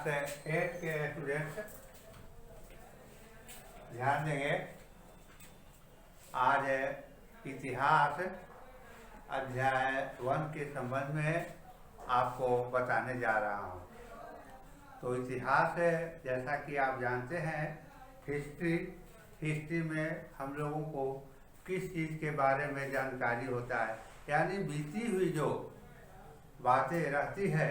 Class 8 के students ध्यान देंगे। आज इतिहास अध्याय 1 के संबंध में आपको बताने जा रहा हूँ। तो इतिहास जैसा कि आप जानते हैं, हिस्ट्री में हम लोगों को किस चीज़ के बारे में जानकारी होता है, यानी बीती हुई जो बातें रहती है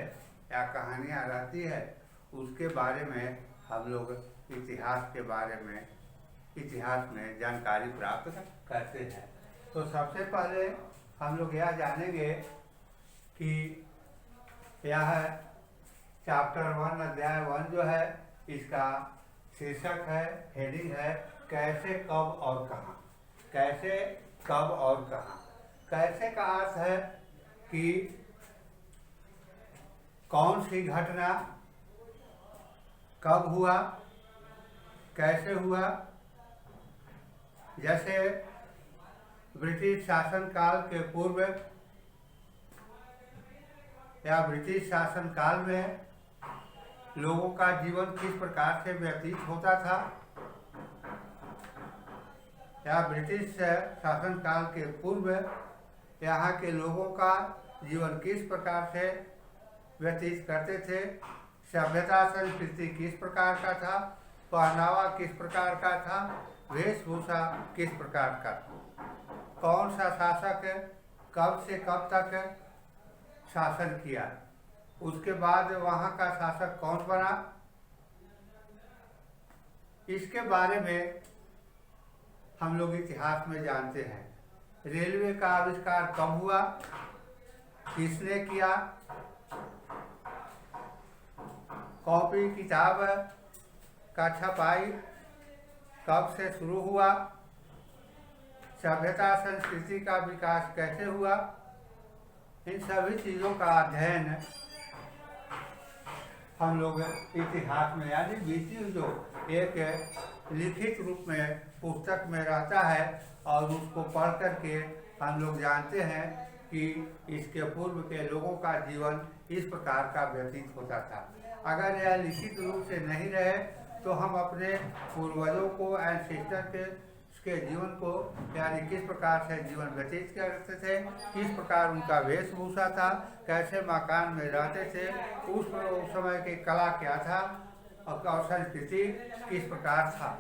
या कहानियाँ रहती है, उसके बारे में हम लोग इतिहास में जानकारी प्राप्त करते हैं। तो सबसे पहले हम लोग यह जानेंगे कि यह चैप्टर 1 अध्याय 1 जो है, इसका शीर्षक है, हेडिंग है कैसे, कब और कहाँ। कैसे, कब और कहाँ। कैसे का अर्थ है कि कौन सी घटना कब हुआ, कैसे हुआ। जैसे ब्रिटिश शासन काल के पूर्व या ब्रिटिश शासन काल में लोगों का जीवन किस प्रकार से व्यतीत होता था, या ब्रिटिश शासन काल के पूर्व यहाँ के लोगों का जीवन किस प्रकार से व्यतीत करते थे, सभ्यता संस्कृति किस प्रकार का था, पहनावा किस प्रकार का था, वेशभूषा किस प्रकार का था, कौन सा शासक कब से कब तक शासन किया, उसके बाद वहाँ का शासक कौन बना, इसके बारे में हम लोग इतिहास में जानते हैं। रेलवे का आविष्कार कब हुआ, किसने किया, कॉपी किताब का छपाई कब से शुरू हुआ, सभ्यता संस्कृति का विकास कैसे हुआ, इन सभी चीज़ों का अध्ययन हम लोग इतिहास में, यानी बीती जो एक लिखित रूप में पुस्तक में रहता है और उसको पढ़ करके हम लोग जानते हैं कि इसके पूर्व के लोगों का जीवन इस प्रकार का व्यतीत होता था। अगर यह लिखित रूप से नहीं रहे तो हम अपने पूर्वजों को, एंसेस्टर के जीवन को, यानी किस प्रकार से जीवन व्यतीत करते थे, किस प्रकार उनका वेशभूषा था, कैसे मकान में रहते थे, उस समय की कला क्या था और संस्कृति किस प्रकार था,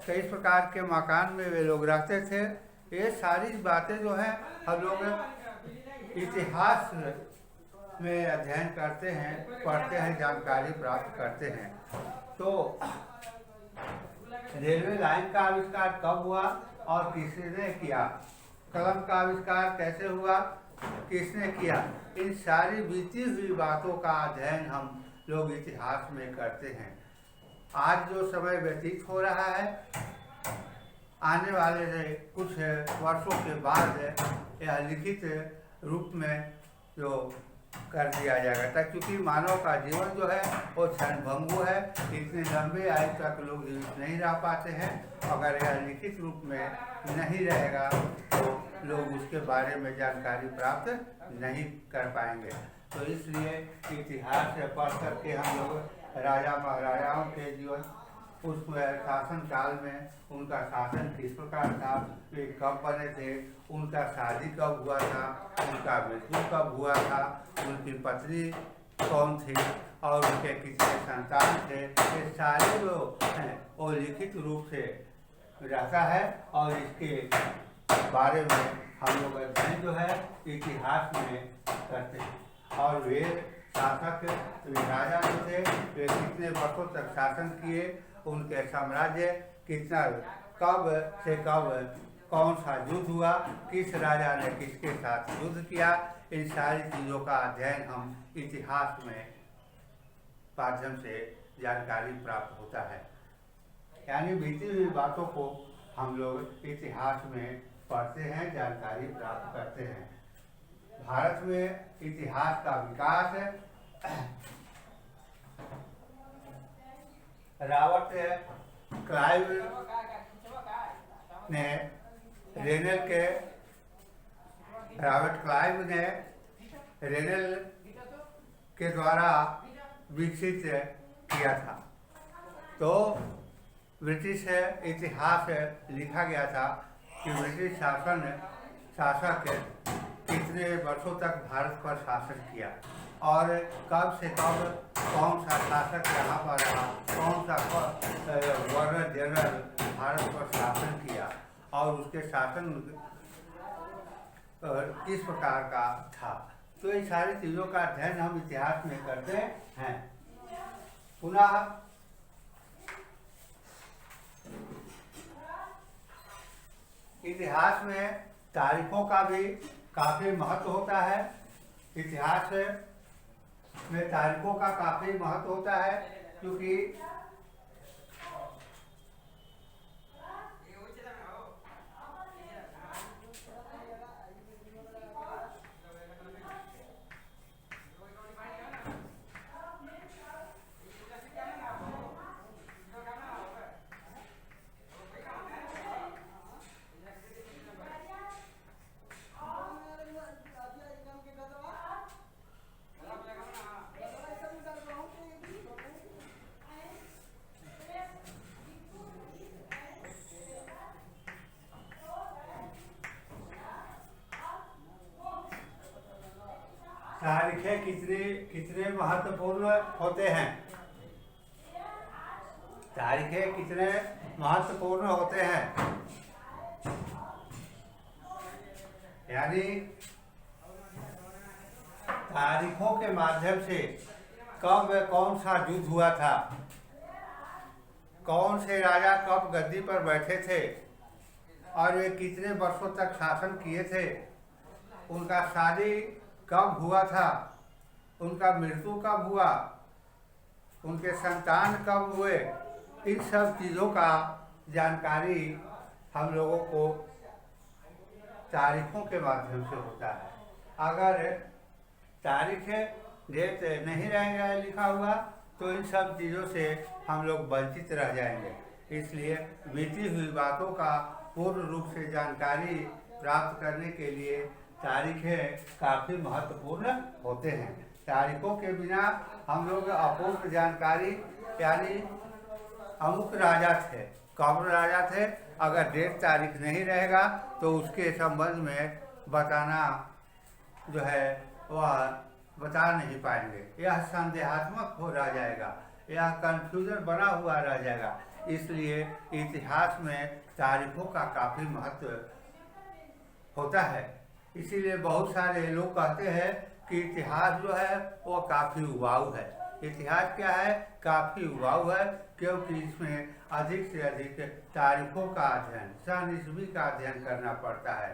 किस प्रकार के मकान में वे लोग रहते थे, ये सारी बातें जो हैं हम लोग इतिहास में अध्ययन करते हैं, पढ़ते हैं, जानकारी प्राप्त करते हैं। तो रेलवे लाइन का आविष्कार कब हुआ और किसने किया, कलम का आविष्कार कैसे हुआ, किसने किया, इन सारी बीती हुई बातों का अध्ययन हम लोग इतिहास में करते हैं। आज जो समय व्यतीत हो रहा है, आने वाले कुछ वर्षों के बाद यह लिखित रूप में जो कर दिया जाएगा, क्योंकि मानव का जीवन जो है वो क्षणभंगुर है, इतने लंबे आयु तक लोग जीवित नहीं रह पाते हैं। अगर यह लिखित रूप में नहीं रहेगा तो लोग उसके बारे में जानकारी प्राप्त नहीं कर पाएंगे। तो इसलिए इतिहास से पढ़ करके हम लोग राजा महाराजाओं के जीवन, उस शासन काल में उनका शासन किस प्रकार था, वे कब बने थे, उनका शादी कब हुआ था, उनका मृत्यु कब हुआ था, उनकी पत्नी कौन थी और उनके कितने संतान थे, ये सारे जो हैं वो लिखित रूप से रहता है। और इसके बारे में हम लोग अध्ययन जो है इतिहास में करते हैं। और वे शासक राजा जो थे, वे कितने वर्षों तक शासन किए, उनके साम्राज्य कितना, कब से कब कौन सा युद्ध हुआ, किस राजा ने किसके साथ युद्ध किया, इन सारी चीज़ों का अध्ययन हम इतिहास में माध्यम से जानकारी प्राप्त होता है। यानी बीती हुई बातों को हम लोग इतिहास में पढ़ते हैं, जानकारी प्राप्त करते हैं। भारत में इतिहास का विकास रॉबर्ट क्लाइव ने रेनेल के द्वारा विकसित किया था। तो ब्रिटिश इतिहास लिखा गया था कि ब्रिटिश शासक कितने वर्षों तक भारत पर शासन किया और कब से कब कौन सा शासक यहाँ पर रहा, कौन सा गवर्नर जनरल भारत पर शासन किया और उसके शासन किस प्रकार का था। तो इन सारी चीज़ों का अध्ययन हम इतिहास में करते हैं। पुनः इतिहास में तारीखों का भी काफ़ी महत्व होता है। इतिहास में तारीखों का काफ़ी महत्व होता है क्योंकि तारीखें कितने महत्वपूर्ण होते हैं। तारीखें कितने महत्वपूर्ण होते हैं, यानी तारीखों के माध्यम से कब कौन सा युद्ध हुआ था, कौन से राजा कब गद्दी पर बैठे थे और वे कितने वर्षों तक शासन किए थे, उनका शादी कब हुआ था, उनका मृत्यु कब हुआ, उनके संतान कब हुए, इन सब चीज़ों का जानकारी हम लोगों को तारीखों के माध्यम से होता है। अगर तारीख डेट नहीं रहेगा लिखा हुआ तो इन सब चीज़ों से हम लोग वंचित रह जाएंगे। इसलिए बीती हुई बातों का पूर्ण रूप से जानकारी प्राप्त करने के लिए तारीखें काफ़ी महत्वपूर्ण होते हैं। तारीखों के बिना हम लोग अपूर्ण जानकारी, यानी अमुक राजा थे, कौन राजा थे, अगर डेट तारीख नहीं रहेगा तो उसके संबंध में बताना जो है वह बता नहीं पाएंगे। यह संदेहात्मक हो रह जाएगा, यह कन्फ्यूजन बना हुआ रह जाएगा। इसलिए इतिहास में तारीखों का काफ़ी महत्व होता है। इसीलिए बहुत सारे लोग कहते हैं कि इतिहास जो है वो काफ़ी उबाऊ है। इतिहास क्या है? काफ़ी उबाऊ है, क्योंकि इसमें अधिक से अधिक तारीखों का अध्ययन, सन ईस्वी का अध्ययन करना पड़ता है,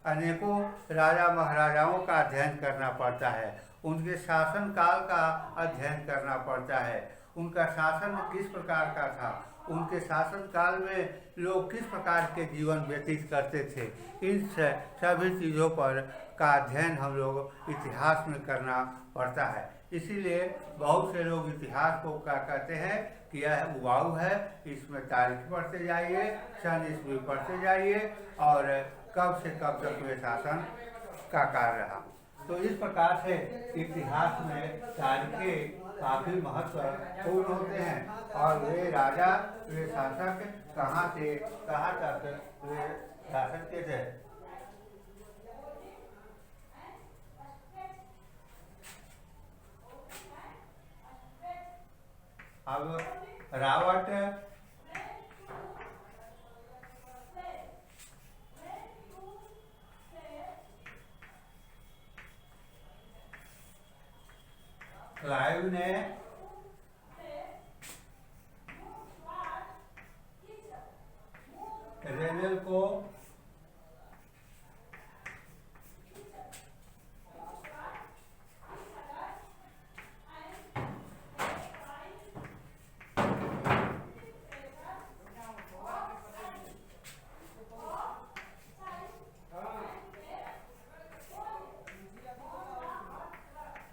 अनेकों राजा महाराजाओं का अध्ययन करना पड़ता है, उनके शासन काल का अध्ययन करना पड़ता है, उनका शासन किस प्रकार का था, उनके शासन काल में लोग किस प्रकार के जीवन व्यतीत करते थे। इन सभी चीज़ों पर का अध्ययन हम लोग इतिहास में करना पड़ता है। इसीलिए बहुत से लोग इतिहास को क्या कहते हैं कि यह उबाऊ है, इसमें तारीख पढ़ते जाइए, सन ईस्वी पढ़ते जाइए और कब से कब तक वे शासन का कार्य रहा। तो इस प्रकार से इतिहास में तारीखें काफ़ी महत्वपूर्ण होते हैं और वे राजा, वे शासक कहाँ से कहाँ तक वे शासन के थे। अब रावट क्लाइव ने रेनेल को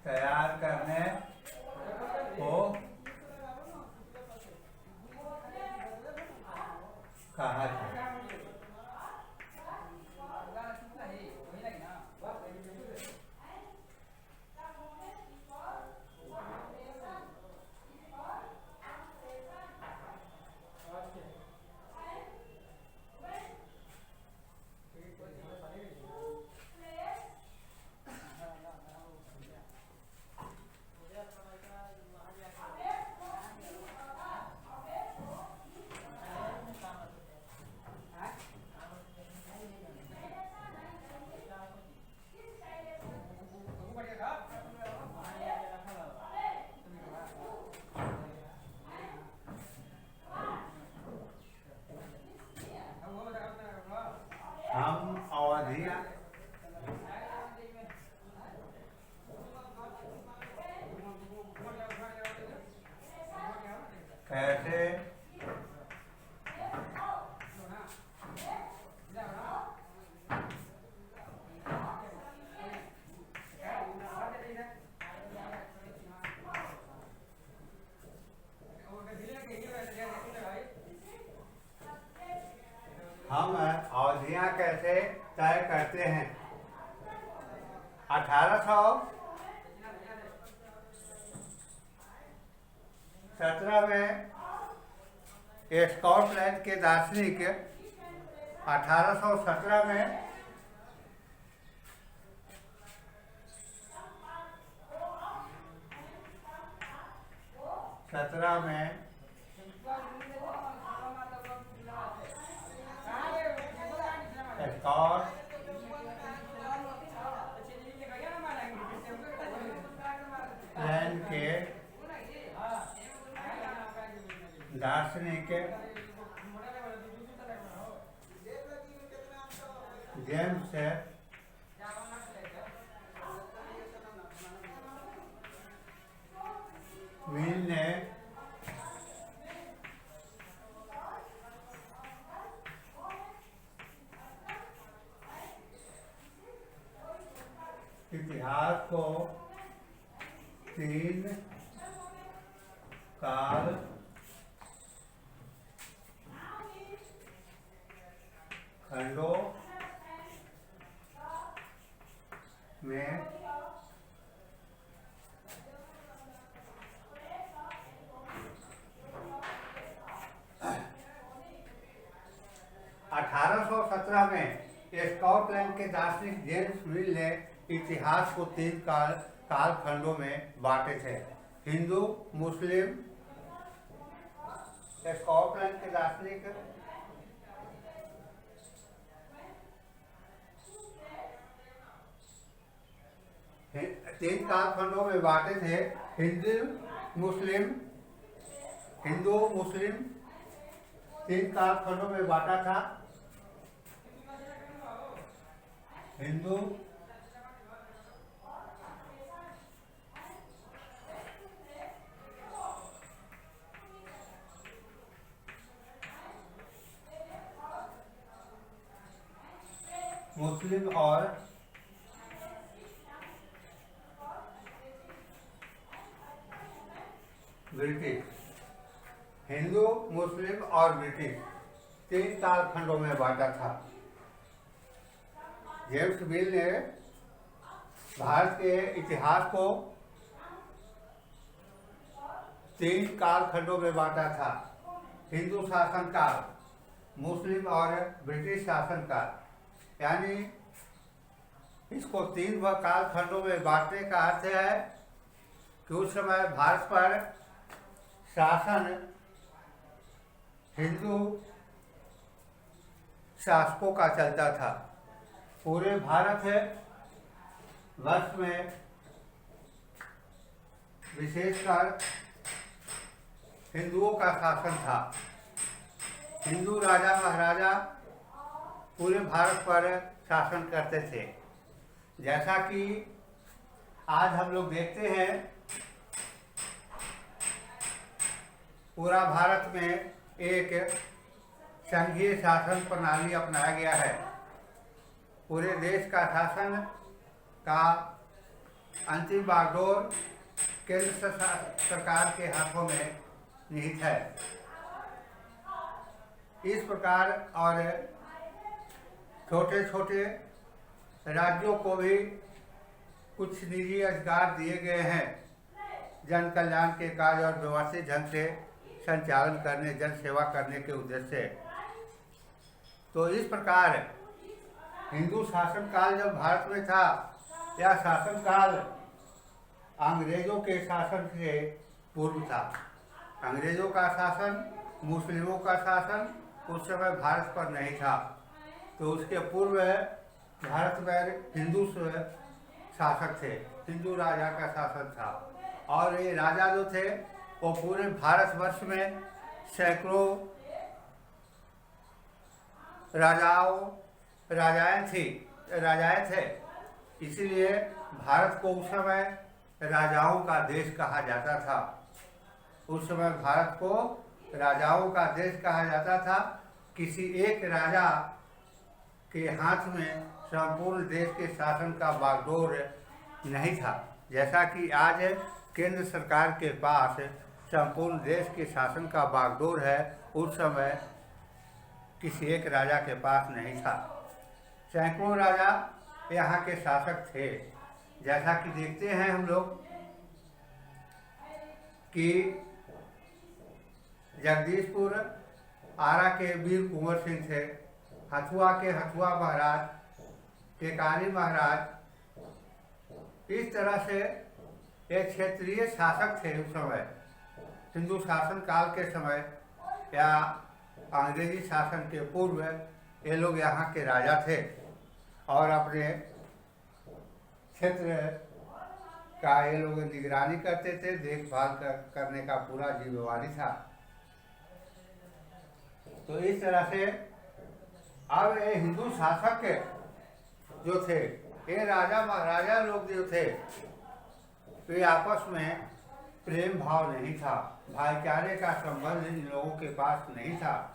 तैयार करने अवधियाँ कैसे हम अवधियाँ कैसे तय करते हैं। 1817 में स्कॉटलैंड के दार्शनिक 1817 में स्कॉटलैंड के दार्शनिक जेम्स मिल ने इतिहास को 3 काल खंडों में 1817 में स्कॉटलैंड के दार्शनिक जेम्स मिल ने इतिहास को 3 कालखंडों में बांटे थे। हिंदू, मुस्लिम। स्कॉटलैंड के दार्शनिक तीन कालखंडों में बांटे थे। हिंदू मुस्लिम 3 कालखंडों में बांटा था। हिंदू मुस्लिम और ब्रिटिश। हिंदू, मुस्लिम और ब्रिटिश 3 कालखंडों में बांटा था। जेम्स मिल ने भारत के इतिहास को 3 कालखंडों में बांटा था। हिंदू शासनकाल, मुस्लिम और ब्रिटिश शासनकाल। यानी इसको 3 कालखंडों में बांटने का अर्थ है कि उस समय भारत पर शासन हिंदू शासकों का चलता था। पूरे भारत वर्ष में विशेषकर हिंदुओं का शासन था। हिंदू राजा महाराजा पूरे भारत पर शासन करते थे। जैसा कि आज हम लोग देखते हैं पूरा भारत में एक संघीय शासन प्रणाली अपनाया गया है। पूरे देश का शासन का अंतिम बागडोर केंद्र सरकार के हाथों में निहित है। इस प्रकार और छोटे छोटे राज्यों को भी कुछ निजी अधिकार दिए गए हैं जन कल्याण के कार्य और व्यवस्थित ढंग से संचालन करने, जन सेवा करने के उद्देश्य से। तो इस प्रकार हिंदू शासनकाल जब भारत में था, यह शासनकाल अंग्रेजों के शासन से पूर्व था। अंग्रेजों का शासन, मुस्लिमों का शासन उस समय भारत पर नहीं था। तो उसके पूर्व भारत में हिंदू शासक थे, हिंदू राजा का शासन था। और ये राजा जो थे वो पूरे भारतवर्ष में सैकड़ों राजाएं थी। राजाएं थे, इसीलिए भारत को उस समय राजाओं का देश कहा जाता था। उस समय भारत को राजाओं का देश कहा जाता था। किसी एक राजा के हाथ में संपूर्ण देश के शासन का बागडोर नहीं था। जैसा कि आज केंद्र सरकार के पास संपूर्ण देश के शासन का बागडोर है, उस समय किसी एक राजा के पास नहीं था। सैकड़ों राजा यहाँ के शासक थे। जैसा कि देखते हैं हम लोग कि जगदीशपुर आरा के वीर कुंवर सिंह थे, हथुआ के हथुआ महाराज, टेकारी महाराज, इस तरह से एक क्षेत्रीय शासक थे उस समय। हिंदू शासन काल के समय या अंग्रेजी शासन के पूर्व ये लोग यहाँ के राजा थे और अपने क्षेत्र का ये लोग निगरानी करते थे, देखभाल करने का पूरा जिम्मेवारी था। तो इस तरह से अब ये हिंदू शासक जो थे, ये राजा महाराजा लोग जो थे, तो ये आपस में प्रेम भाव नहीं था, भाईचारे का संबंध इन लोगों के पास नहीं था।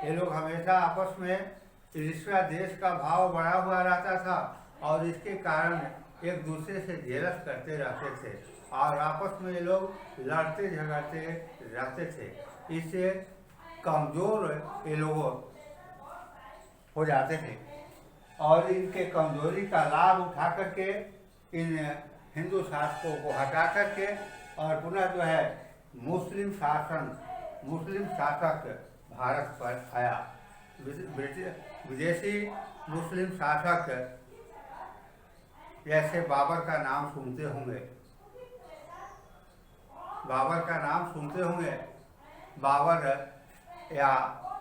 ये लोग हमेशा आपस में ईर्ष्या देश का भाव बढ़ा हुआ रहता था और इसके कारण एक दूसरे से जेलस करते रहते थे और आपस में ये लोग लड़ते झगड़ते रहते थे। इससे कमज़ोर ये लोग हो जाते थे और इनके कमजोरी का लाभ उठा करके इन हिंदू शासकों को हटा करके और पुनः जो है मुस्लिम शासक भारत पर आया। विदेशी मुस्लिम शासक जैसे बाबर का नाम सुनते होंगे, बाबर या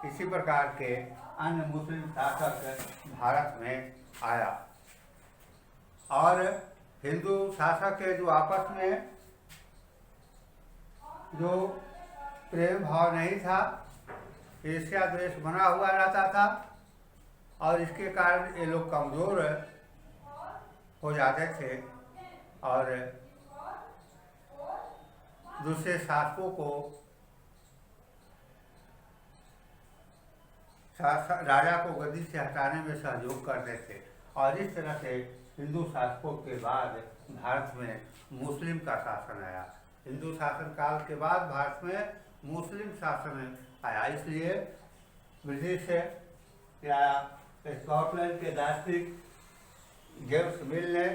इसी प्रकार के अन्य मुस्लिम शासक भारत में आया और हिंदू शासक के जो आपस में जो प्रेम भाव नहीं था, ईर्ष्या द्वेष बना हुआ रहता था और इसके कारण ये लोग कमज़ोर हो जाते थे और दूसरे शासकों को राजा को गद्दी से हटाने में सहयोग करते थे और इस तरह से हिंदू शासकों के बाद भारत में मुस्लिम का शासन आया। हिंदू शासन काल के बाद भारत में मुस्लिम शासन आया। इसलिए ब्रिटिश या स्कॉटलैंड के दार्शनिक जेम्स मिल ने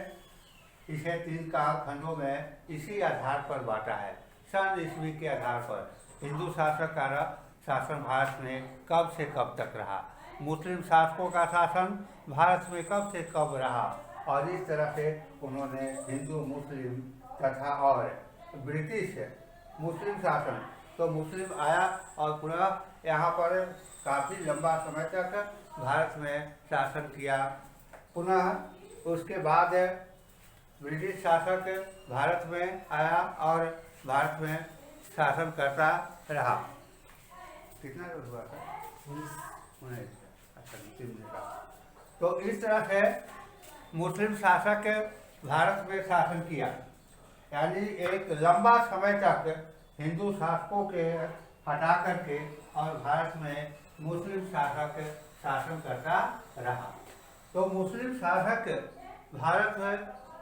इसे 3 कालखंडों में इसी आधार पर बांटा है। सन ईस्वी के आधार पर हिंदू शासक का शासन भारत में कब से कब तक रहा, मुस्लिम शासकों का शासन भारत में कब से कब रहा और इस तरह से उन्होंने हिंदू मुस्लिम तथा और ब्रिटिश मुस्लिम शासन, तो मुस्लिम आया और पुनः यहाँ पर काफ़ी लंबा समय तक भारत में शासन किया। पुनः उसके बाद ब्रिटिश शासक भारत में आया और भारत में शासन करता रहा। कितना हुआ था? 19। अच्छा, 3 मिनट का। तो इस तरह से मुस्लिम शासक भारत में शासन किया, यानी एक लंबा समय तक हिंदू शासकों के हटा करके और भारत में मुस्लिम शासक शासन करता रहा। तो मुस्लिम शासक भारत में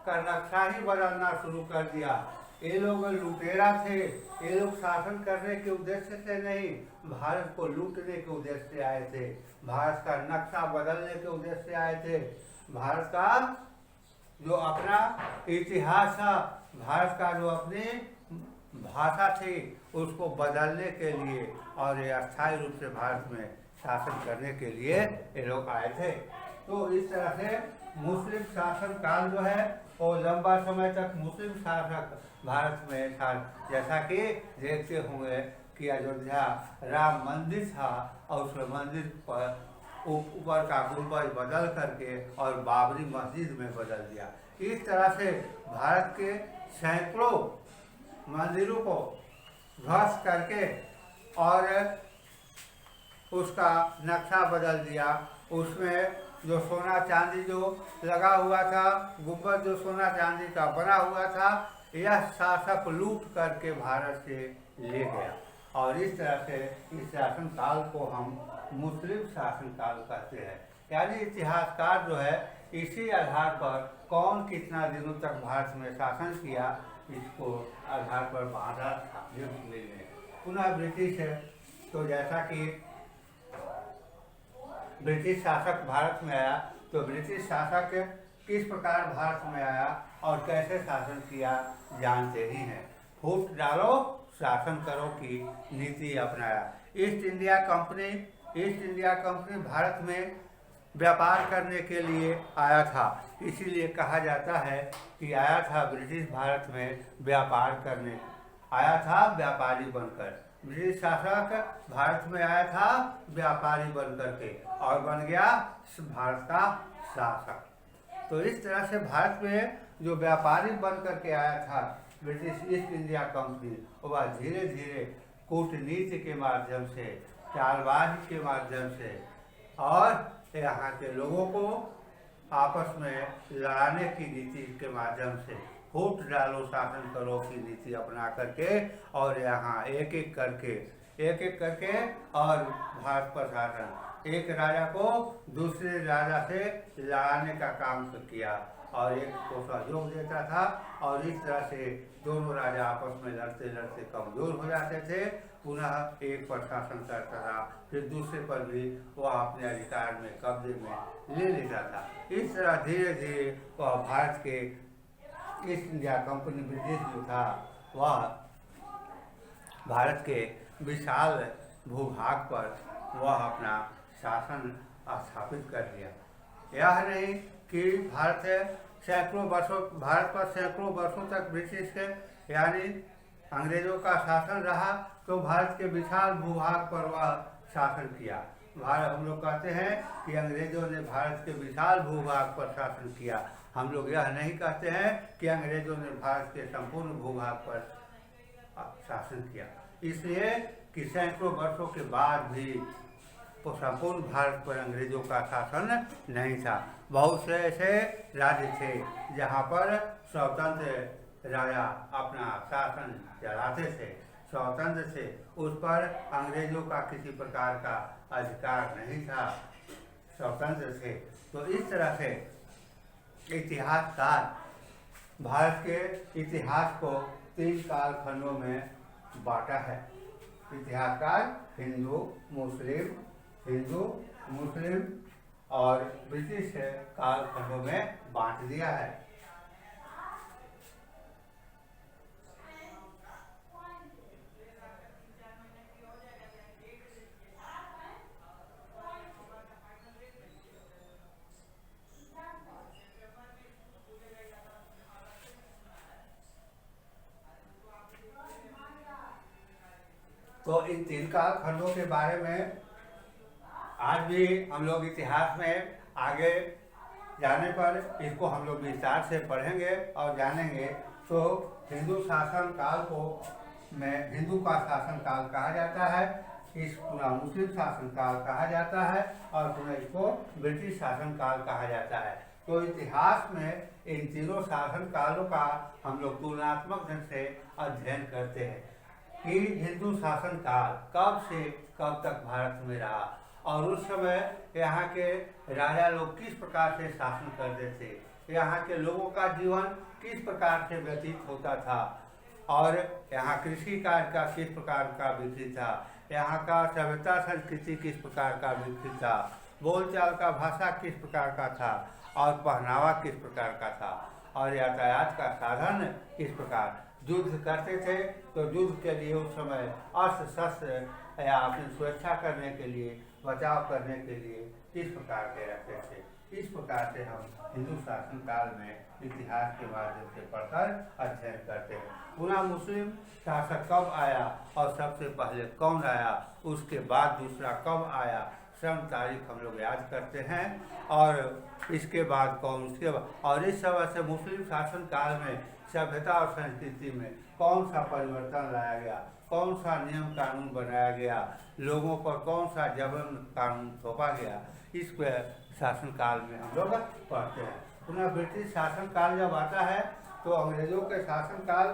का नक्शा ही बदलना शुरू कर दिया। ये लोग लुटेरा थे, ये लोग शासन करने के उद्देश्य से नहीं, भारत को लूटने के उद्देश्य से आए थे, भारत का नक्शा बदलने के उद्देश्य से आए थे। भारत का जो अपना इतिहास था, भारत का जो अपनी भाषा थी, उसको बदलने के लिए और ये अस्थायी रूप से भारत में शासन करने के लिए ये लोग आए थे। तो इस तरह से मुस्लिम शासन काल जो है वो लंबा समय तक मुस्लिम शासक भारत में था। जैसा कि देखते होंगे कि अयोध्या राम मंदिर था और उस मंदिर पर ऊपर का गुंबद बदल करके और बाबरी मस्जिद में बदल दिया। इस तरह से भारत के सैकड़ों मंदिरों को ध्वस्त करके और उसका नक्शा बदल दिया, उसमें जो सोना चांदी जो लगा हुआ था, गुंबद जो सोना चांदी का बना हुआ था, यह शासक लूट करके भारत से ले गया। और इस तरह से इस शासनकाल को हम मुस्लिम शासनकाल कहते हैं। यानी इतिहासकार जो है इसी आधार पर कौन कितना दिनों तक भारत में शासन किया, इसको आधार पर बांधा था में। पुनः ब्रिटिश है, तो जैसा कि ब्रिटिश शासक भारत में आया, तो ब्रिटिश शासक किस प्रकार भारत में आया और कैसे शासन किया जानते ही हैं। फूट डालो शासन करो की नीति अपनाया। ईस्ट इंडिया कंपनी भारत में व्यापार करने के लिए आया था, इसीलिए कहा जाता है कि आया था ब्रिटिश भारत में व्यापार करने, आया था व्यापारी बनकर। ब्रिटिश शासक भारत में आया था व्यापारी बनकर के और बन गया भारत का शासक। तो इस तरह से भारत में जो व्यापारी बनकर के आया था ब्रिटिश ईस्ट इंडिया कंपनी, वह धीरे धीरे कूटनीति के माध्यम से, चालबाजी के माध्यम से और यहाँ के लोगों को आपस में लड़ाने की नीति के माध्यम से, फूट डालो शासन करो की नीति अपना करके और यहाँ एक एक करके और भारत पर शासन, एक राजा को दूसरे राजा से लड़ाने का काम किया और एक को सहयोग देता था। और इस तरह से दोनों राजा आपस में लड़ते लड़ते कमजोर हो जाते थे, पुनः एक पर शासन करता था, फिर दूसरे पर भी वह अपने अधिकार में कब्जे में ले लेता था। इस तरह धीरे धीरे वह भारत के ईस्ट इंडिया कंपनी ब्रिटिश जो था, वह भारत के विशाल भूभाग पर वह अपना शासन स्थापित कर दिया। यह नहीं कि भारत पर सैकड़ों वर्षों तक ब्रिटिश के यानी अंग्रेजों का शासन रहा, तो भारत के विशाल भूभाग पर वह शासन किया। हम लोग कहते हैं कि अंग्रेजों ने भारत के विशाल भूभाग पर शासन किया। हम लोग यह नहीं कहते हैं कि अंग्रेजों ने भारत के संपूर्ण भूभाग पर शासन किया, इसलिए कि सैकड़ों वर्षों के बाद भी तो संपूर्ण भारत पर अंग्रेजों का शासन नहीं था। बहुत से ऐसे राज्य थे जहाँ पर स्वतंत्र राजा अपना शासन चलाते थे, स्वतंत्र थे, उस पर अंग्रेजों का किसी प्रकार का अधिकार नहीं था, स्वतंत्र थे। तो इस तरह से इतिहासकार भारत के इतिहास को 3 कालखंडों में बांटा है। इतिहासकार हिंदू मुस्लिम और ब्रिटिश कालखंडों में बांट दिया है। तो इन 3 कालखंडों के बारे में आज भी हम लोग इतिहास में आगे जाने पर इसको हम लोग विस्तार से पढ़ेंगे और जानेंगे। तो हिंदू शासन काल को हिंदू का शासन काल कहा जाता है, इस पूरा मुस्लिम शासन काल कहा जाता है और पुनः इसको ब्रिटिश शासन काल कहा जाता है। तो इतिहास में इन तीनों शासन कालों का हम लोग तुलनात्मक ढंग से अध्ययन करते हैं कि हिंदू शासन काल कब से कब तक भारत में रहा और उस समय यहाँ के राजा लोग किस प्रकार से शासन करते थे, यहाँ के लोगों का जीवन किस प्रकार से व्यतीत होता था और यहाँ कृषि कार्य का किस प्रकार का विकसित था, यहाँ का सभ्यता संस्कृति किस प्रकार का विकसित था, बोलचाल का भाषा किस प्रकार का था और पहनावा किस प्रकार का था और यातायात का साधन किस प्रकार। युद्ध करते थे तो युद्ध के लिए उस समय अस्त्र शस्त्र या अपनी सुरक्षा करने के लिए, बचाव करने के लिए किस प्रकार के रखते थे। इस प्रकार से हम हिंदू शासन काल में इतिहास के माध्यम से पढ़कर अध्ययन करते हैं। पुनः मुस्लिम शासक कब आया और सबसे पहले कौन आया, उसके बाद दूसरा कब आया, सन तारीख हम लोग याद करते हैं और इसके बाद कौन, उसके बाद, और इस समय से मुस्लिम शासन काल में सभ्यता और संस्कृति में कौन सा परिवर्तन लाया गया, कौन सा नियम कानून बनाया गया, लोगों पर कौन सा जबरन कानून थोपा गया, इस पर शासनकाल में हम लोग पढ़ते हैं। पुनः ब्रिटिश शासनकाल जब आता है तो अंग्रेजों के शासनकाल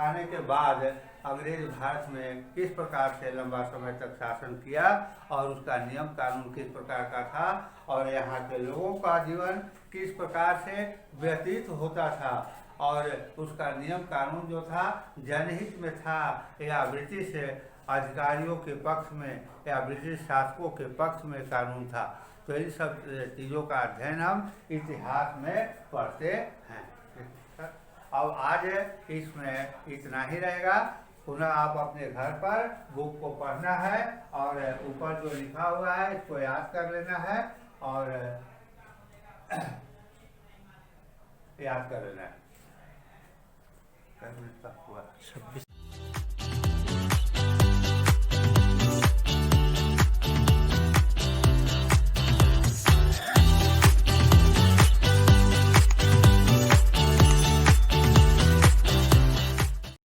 आने के बाद अंग्रेज भारत में किस प्रकार से लंबा समय तक शासन किया और उसका नियम कानून किस प्रकार का था और यहाँ के लोगों का जीवन किस प्रकार से व्यतीत होता था और उसका नियम कानून जो था जनहित में था या ब्रिटिश अधिकारियों के पक्ष में या ब्रिटिश शासकों के पक्ष में कानून था। तो इन सब चीज़ों का अध्ययन हम इतिहास में पढ़ते हैं। अब आज इसमें इतना ही रहेगा। पुनः आप अपने घर पर बुक को पढ़ना है और ऊपर जो लिखा हुआ है इसको याद कर लेना है और याद कर लेना है। 26